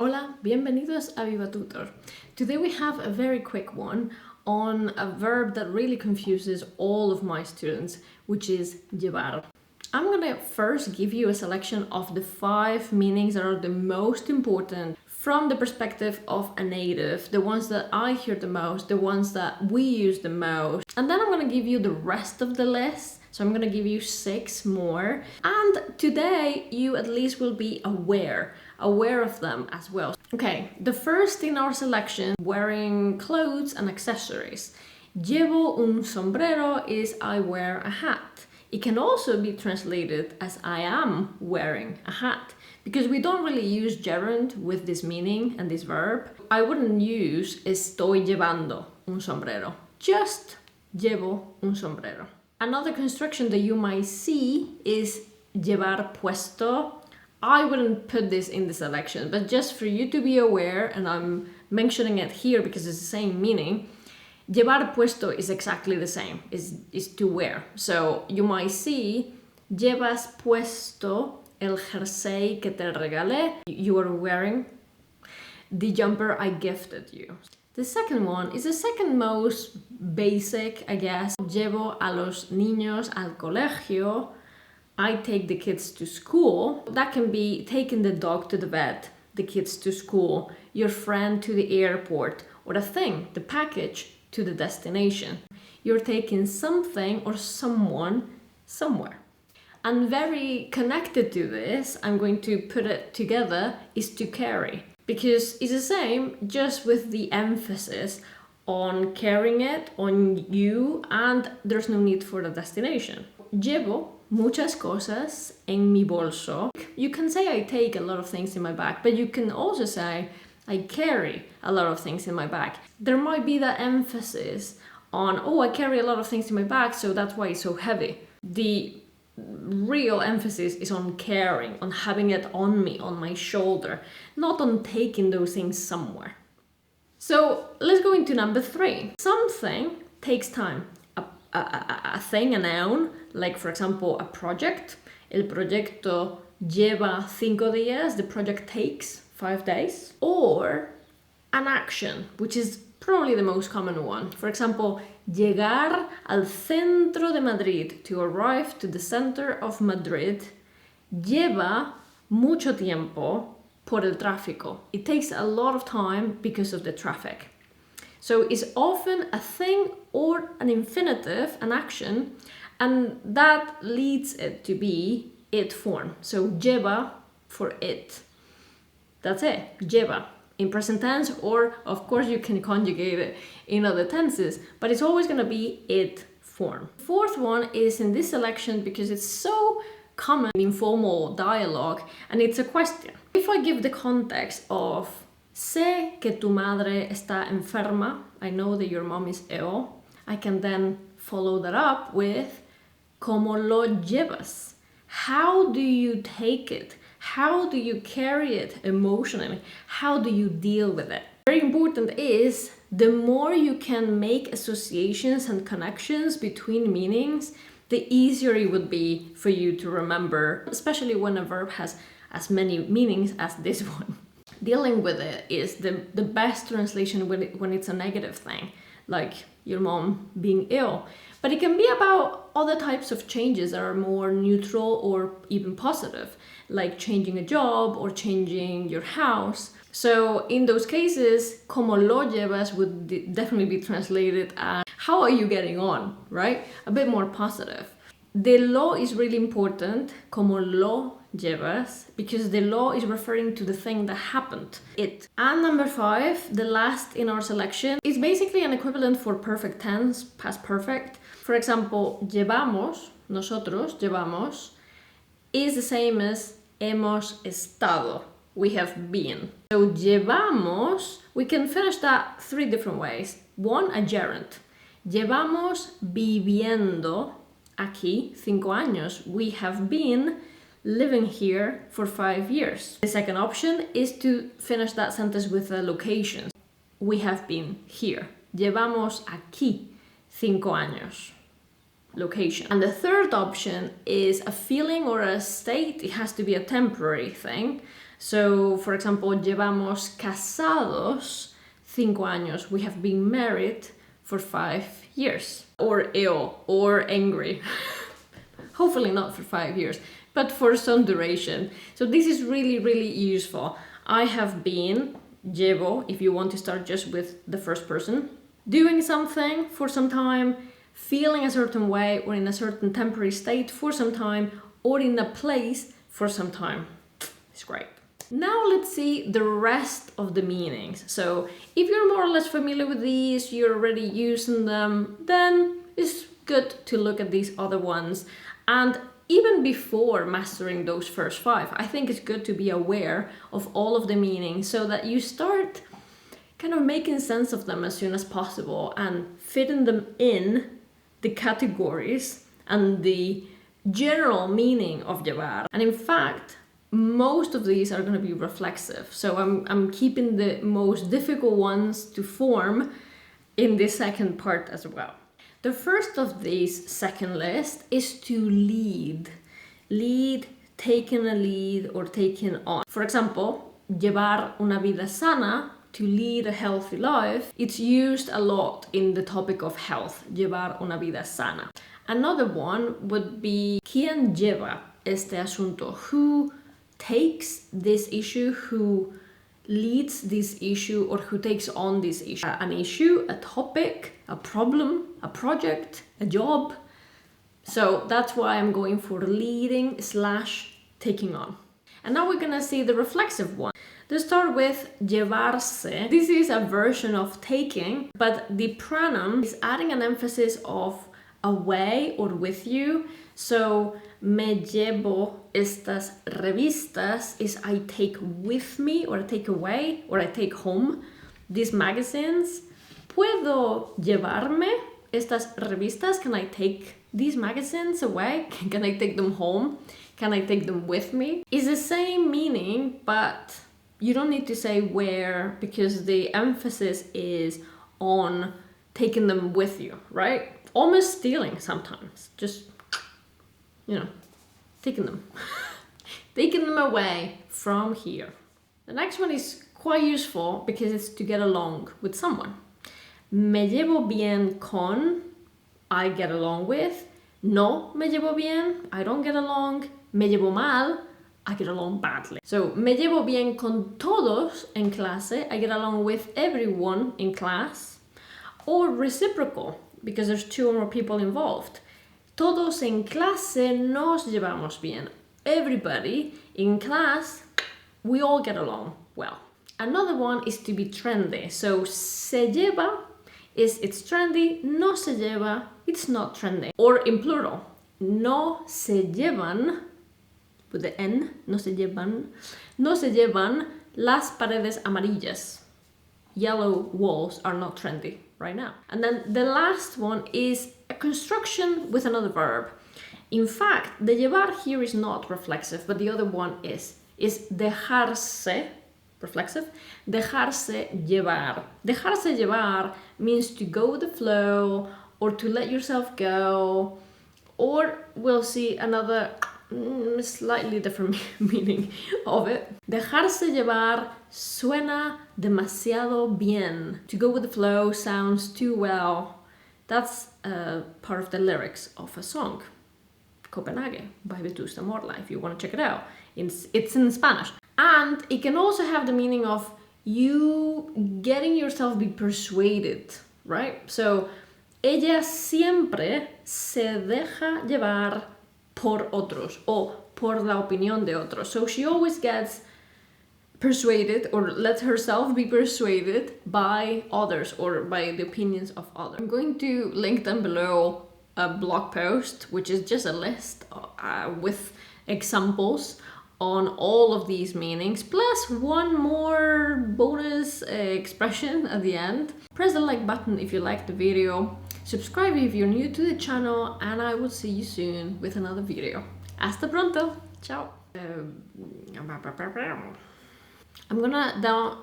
Hola, bienvenidos a Viva Tutor. Today we have a very quick one on a verb that really confuses all of my students, which is llevar. I'm gonna first give you a selection of the 5 meanings that are the most important from the perspective of a native, the ones that I hear the most, the ones that we use the most. And then I'm gonna give you the rest of the list. So I'm gonna give you 6 more. And today you at least will be aware of them as well. Okay, the first in our selection, wearing clothes and accessories. Llevo un sombrero is I wear a hat. It can also be translated as I am wearing a hat, because we don't really use gerund with this meaning and this verb. I wouldn't use estoy llevando un sombrero, just llevo un sombrero. Another construction that you might see is llevar puesto. I wouldn't put this in the selection, but just for you to be aware, and I'm mentioning it here because it's the same meaning, llevar puesto is exactly the same, is to wear. So you might see, llevas puesto el jersey que te regalé. You are wearing the jumper I gifted you. The second one is the second most basic, I guess. Llevo a los niños al colegio. I take the kids to school. That can be taking the dog to the vet, the kids to school, your friend to the airport, or the thing, the package, to the destination. You're taking something or someone somewhere. And very connected to this, I'm going to put it together, is to carry. Because it's the same, just with the emphasis on carrying it on you, and there's no need for the destination. Llevo muchas cosas en mi bolso. You can say I take a lot of things in my bag, but you can also say I carry a lot of things in my bag. There might be that emphasis on, oh, I carry a lot of things in my bag, so that's why it's so heavy. The real emphasis is on carrying, on having it on me, on my shoulder, not on taking those things somewhere. So let's go into number 3. Something takes time. A thing, a noun, like for example a project. El proyecto lleva 5 días, the project takes 5 days. Or an action, which is probably the most common one. For example, llegar al centro de Madrid, to arrive to the center of Madrid, lleva mucho tiempo por el tráfico. It takes a lot of time because of the traffic. So it's often a thing or an infinitive, an action, and that leads it to be it form. So lleva for it. That's it, lleva. In present tense, or of course you can conjugate it in other tenses, but it's always gonna be it form. Fourth one is in this selection because it's so common in informal dialogue, and it's a question. If I give the context of sé que tu madre está enferma, I know that your mom is ill, I can then follow that up with ¿Cómo lo llevas? How do you take it? How do you carry it emotionally? How do you deal with it? Very important is the more you can make associations and connections between meanings, the easier it would be for you to remember, especially when a verb has as many meanings as this one. Dealing with it is the best translation when it's a negative thing, like your mom being ill. But it can be about other types of changes that are more neutral or even positive, like changing a job or changing your house. So in those cases, como lo llevas would definitely be translated as how are you getting on, right? A bit more positive. The lo is really important, como lo llevas, because the lo is referring to the thing that happened, it. And number 5, the last in our selection, is basically an equivalent for perfect tense, past perfect. For example, llevamos, nosotros llevamos, is the same as hemos estado, we have been. So llevamos, we can finish that 3 different ways. 1, a gerund. Llevamos viviendo aquí 5 años. We have been living here for 5 years. The second option is to finish that sentence with a location. We have been here. Llevamos aquí 5 años. Location. And the third option is a feeling or a state. It has to be a temporary thing. So, for example, llevamos casados 5 años. We have been married for 5 years. Or ill, or angry. Hopefully not for 5 years, but for some duration. So this is really, really useful. I have been, llevo, if you want to start just with the first person, doing something for some time, feeling a certain way, or in a certain temporary state for some time, or in a place for some time. It's great. Now let's see the rest of the meanings. So if you're more or less familiar with these, you're already using them, then it's good to look at these other ones. And even before mastering those first 5, I think it's good to be aware of all of the meanings so that you start kind of making sense of them as soon as possible and fitting them in the categories and the general meaning of llevar. And in fact, most of these are going to be reflexive. So I'm keeping the most difficult ones to form in this second part as well. The first of these second list is to lead. Lead, taking a lead or taking on. For example, llevar una vida sana, to lead a healthy life. It's used a lot in the topic of health, llevar una vida sana. Another one would be ¿quién lleva este asunto? Who takes this issue, who leads this issue, or who takes on this issue. An issue, a topic, a problem, a project, a job. So that's why I'm going for leading / taking on. And now we're gonna see the reflexive one. Let's start with llevarse. This is a version of taking, but the pronoun is adding an emphasis of away or with you. So me llevo estas revistas is I take with me or I take away or I take home these magazines. Puedo llevarme estas revistas? Can I take these magazines away? Can I take them home? Can I take them with me? It's the same meaning, but you don't need to say where because the emphasis is on taking them with you, right? Almost stealing sometimes. Just, taking them. Taking them away from here. The next one is quite useful because it's to get along with someone. Me llevo bien con, I get along with. No me llevo bien, I don't get along. Me llevo mal, I get along badly. So, me llevo bien con todos en clase, I get along with everyone in class. Or reciprocal, because there's 2 or more people involved. Todos en clase nos llevamos bien. Everybody in class, we all get along well. Another one is to be trendy. So, se lleva it's trendy, no se lleva, it's not trendy. Or in plural, no se llevan, with the N, no se llevan las paredes amarillas. Yellow walls are not trendy right now. And then the last one is a construction with another verb. In fact, the llevar here is not reflexive, but the other one is dejarse, reflexive, dejarse llevar. Dejarse llevar means to go with the flow or to let yourself go, or we'll see another slightly different meaning of it. Dejarse llevar suena demasiado bien. To go with the flow sounds too well. That's part of the lyrics of a song, Copenhagen by Vetusta Morla, if you want to check it out. It's in Spanish. And it can also have the meaning of you getting yourself be persuaded, right? So, ella siempre se deja llevar por otros o por la opinión de otros. So she always gets persuaded or lets herself be persuaded by others or by the opinions of others. I'm going to link down below a blog post, which is just a list with examples on all of these meanings, plus one more bonus expression at the end. Press the like button if you liked the video, subscribe if you're new to the channel, and I will see you soon with another video. Hasta pronto! Ciao! I'm gonna down...